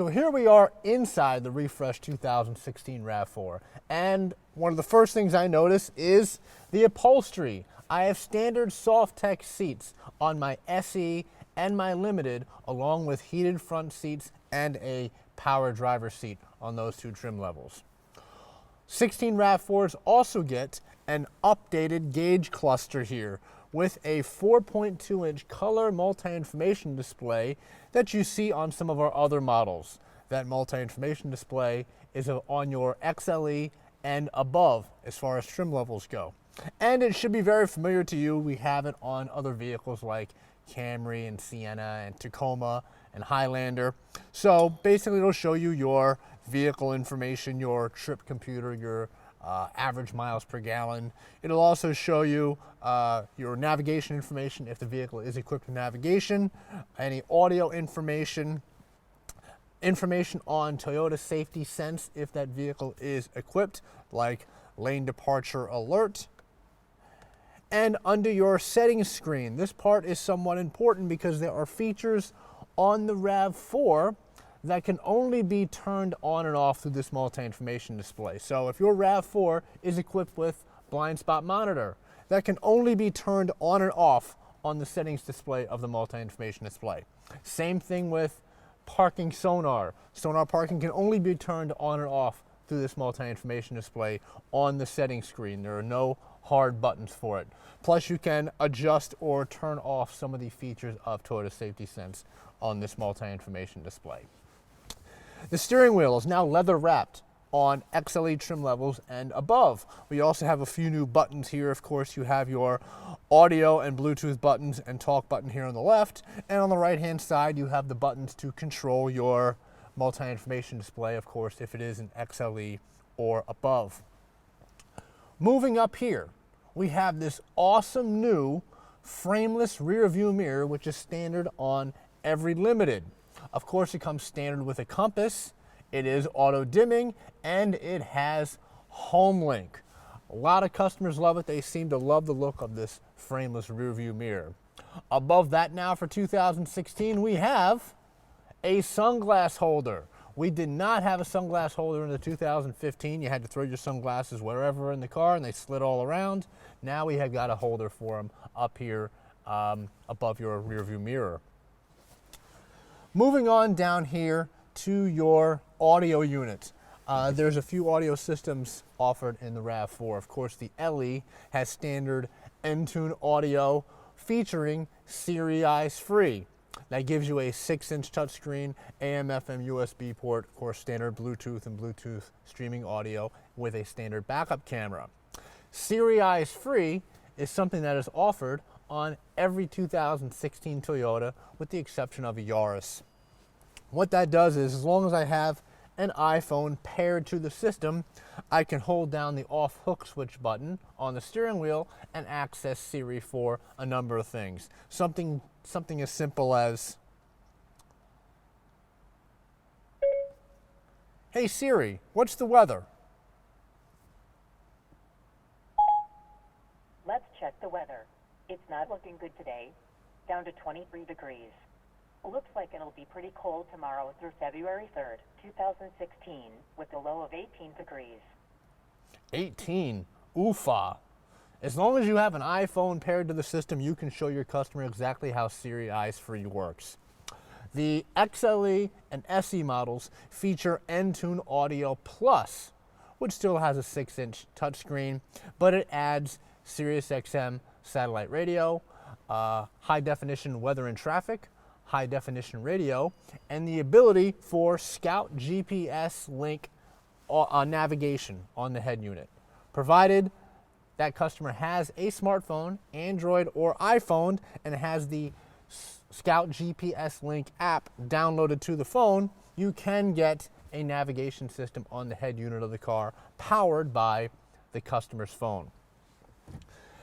So here we are inside the refreshed 2016 RAV4, and one of the first things I notice is the upholstery. I have standard soft-tech seats on my SE and my Limited, along with heated front seats and a power driver seat on those two trim levels. 16 RAV4s also get an updated gauge cluster here with a 4.2-inch color multi-information display that you see on some of our other models. That multi-information display is on your XLE and above as far as trim levels go. And it should be very familiar to you. We have it on other vehicles like Camry and Cina and Tacoma and Highlander. So basically it'll show you your vehicle information, your trip computer, your average miles per gallon. It'll also show you your navigation information if the vehicle is equipped with navigation, any audio information, information on Toyota Safety Sense if that vehicle is equipped, like lane departure alert. And under your settings screen, this part is somewhat important because there are features on the RAV4 that can only be turned on and off through this multi-information display. So if your RAV4 is equipped with blind spot monitor, that can only be turned on and off on the settings display of the multi-information display. Same thing with parking sonar. Sonar parking can only be turned on and off through this multi-information display on the settings screen. There are no hard buttons for it. Plus you can adjust or turn off some of the features of Toyota Safety Sense on this multi-information display. The steering wheel is now leather wrapped on XLE trim levels and above. We also have a few new buttons here. Of course, you have your audio and Bluetooth buttons and talk button here on the left. And on the right-hand side, you have the buttons to control your multi-information display, of course, if it is an XLE or above. Moving up here, we have this awesome new frameless rear view mirror, which is standard on every Limited. Of course, it comes standard with a compass, it is auto dimming, and it has home link. A lot of customers love it. They seem to love the look of this frameless rear view mirror. Above that now for 2016, we have a sunglass holder. We did not have a sunglass holder in the 2015. You had to throw your sunglasses wherever in the car and they slid all around. Now we have got a holder for them up here above your rear view mirror. Moving on down here to your audio unit. There's a few audio systems offered in the RAV4. Of course, the LE has standard Entune audio featuring Siri Eyes Free. That gives you a 6-inch touchscreen, AM, FM, USB port, of course, standard Bluetooth and Bluetooth streaming audio with a standard backup camera. Siri Eyes Free is something that is offered on every 2016 Toyota with the exception of a Yaris. What that does is, as long as I have an iPhone paired to the system, I can hold down the off hook switch button on the steering wheel and access Siri for a number of things. Something as simple as, "Hey Siri, what's the weather?" Let's check the weather. It's not looking good today. Down to 23 degrees. Looks like it'll be pretty cold tomorrow through February 3rd, 2016, with a low of 18 degrees. 18. Oofa. As long as you have an iPhone paired to the system, you can show your customer exactly how Siri Eyes Free works. The XLE and SE models feature Entune Audio Plus, which still has a 6-inch touchscreen, but it adds SiriusXM satellite radio, high definition weather and traffic, high definition radio, and the ability for Scout GPS link navigation on the head unit, provided that customer has a smartphone, Android or iPhone, and has the Scout GPS link app downloaded to the phone. You can get a navigation system on the head unit of the car powered by the customer's phone.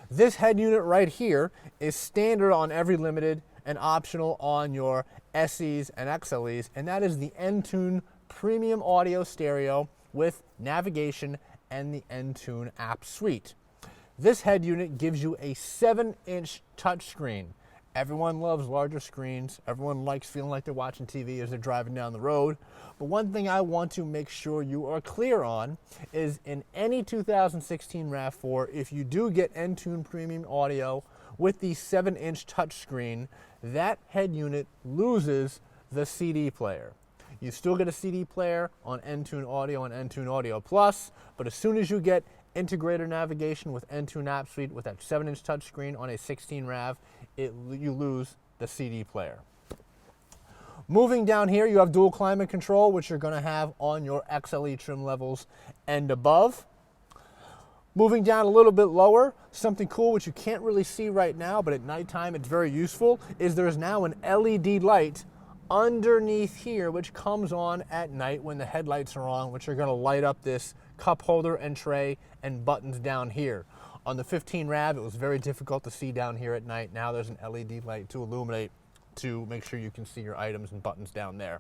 This head unit right here is standard on every Limited and optional on your SEs and XLEs, and that is the Entune Premium Audio Stereo with navigation and the Entune app suite. This head unit gives you a 7-inch touchscreen Everyone loves larger screens. Everyone likes feeling like they're watching TV as they're driving down the road. But one thing I want to make sure you are clear on is in any 2016 RAV4, if you do get Entune Premium Audio with the 7-inch touchscreen, that head unit loses the CD player. You still get a CD player on Entune Audio and Entune Audio Plus, but as soon as you get integrated navigation with Entune App Suite with that 7-inch touchscreen on a 16 RAV, you lose the CD player. Moving down here, you have dual climate control, which you're going to have on your XLE trim levels and above. Moving down a little bit lower, something cool which you can't really see right now, but at nighttime it's very useful, is there's now an LED light underneath here which comes on at night when the headlights are on, which are going to light up this cup holder and tray and buttons down here. On the 15 RAV, it was very difficult to see down here at night. Now there's an LED light to illuminate to make sure you can see your items and buttons down there.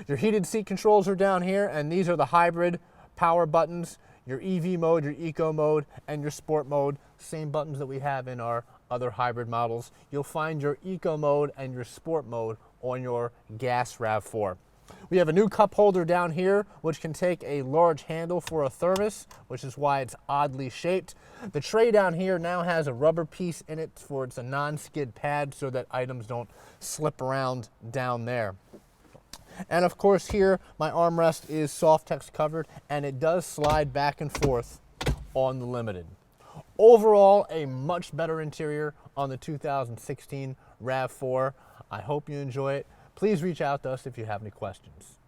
Your heated seat controls are down here, and these are the hybrid power buttons, your EV mode, your eco mode, and your sport mode. Same buttons that we have in our other hybrid models. You'll find your eco mode and your sport mode on your gas RAV4. We have a new cup holder down here, which can take a large handle for a thermos, which is why it's oddly shaped. The tray down here now has a rubber piece in it for it's a non-skid pad so that items don't slip around down there. And of course here, my armrest is Softex covered, and it does slide back and forth on the Limited. Overall, a much better interior on the 2016 RAV4. I hope you enjoy it. Please reach out to us if you have any questions.